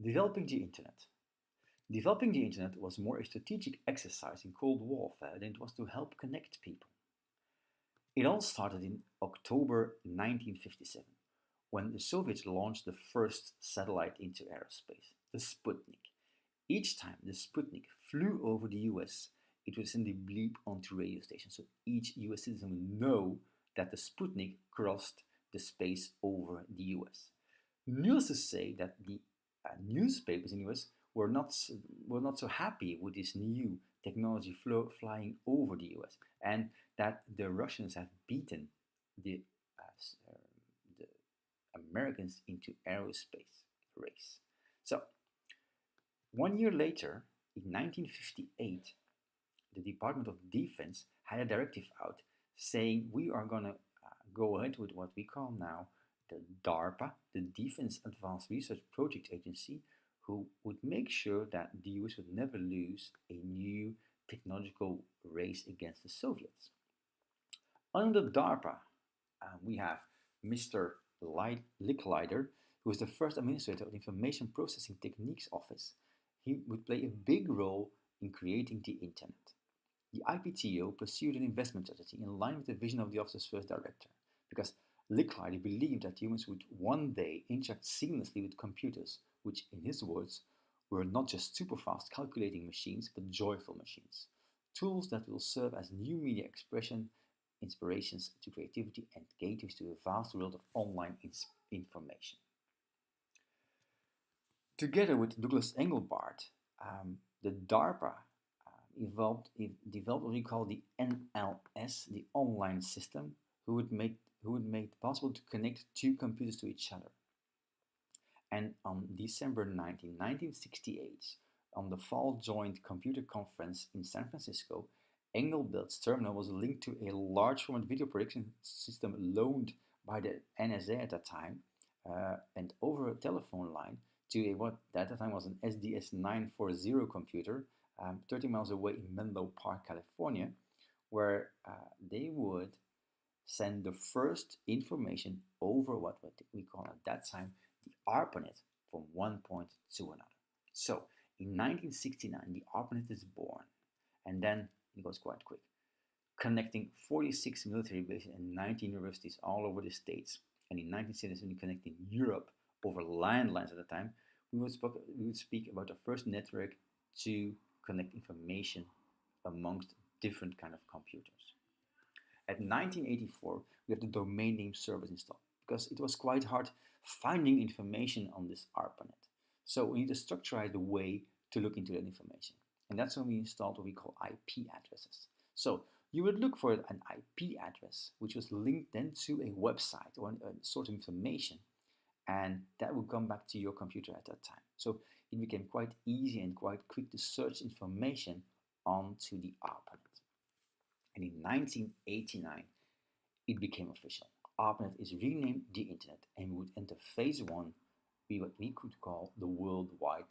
Developing the Internet. Developing the Internet was more a strategic exercise in Cold Warfare than it was to help connect people. It all started in October 1957, when the Soviets launched the first satellite into aerospace, the Sputnik. Each time the Sputnik flew over the US, it would send a bleep onto radio stations, so each US citizen would know that the Sputnik crossed the space over the US. Needless to say that the newspapers in the US were not so happy with this new technology flying over the US, and that the Russians have beaten the uh, the Americans into aerospace race. So 1 year later, in 1958, the Department of Defense had a directive out saying we are going to go ahead with what we call now the DARPA, the Defense Advanced Research Project Agency, who would make sure that the US would never lose a new technological race against the Soviets. Under DARPA, we have Mr. Licklider, who was the first administrator of the Information Processing Techniques Office. He would play a big role in creating the Internet. The IPTO pursued an investment strategy in line with the vision of the office's first director, because Licklider believed that humans would one day interact seamlessly with computers, which, in his words, were not just super fast calculating machines, but joyful machines. Tools that will serve as new media expression, inspirations to creativity, and gateways to a vast world of online information. Together with Douglas Engelbart, the DARPA developed what we call the NLS, the online system, who would make it possible to connect two computers to each other. And on December 1968, on the Fall Joint Computer Conference in San Francisco, Engelbart's terminal was linked to a large format video projection system loaned by the NSA at that time, and over a telephone line to a what at that time was an SDS 940 computer, 30 miles away in Menlo Park, California, where they would send the first information over what we call at that time the ARPANET from one point to another. So in 1969, the ARPANET is born, and then it goes quite quick, connecting 46 military bases and 19 universities all over the States. And in 1977, connecting Europe over landlines at the time, we would speak about the first network to connect information amongst different kind of computers. At 1984, we have the domain name servers installed because it was quite hard finding information on this ARPANET. So we need to structure the way to look into that information. And that's when we installed what we call IP addresses. So you would look for an IP address, which was linked then to a website or a sort of information, and that would come back to your computer at that time. So it became quite easy and quite quick to search information onto the ARPANET. And in 1989, it became official. ARPANET is renamed the Internet, and we would enter phase one, what we could call the World Wide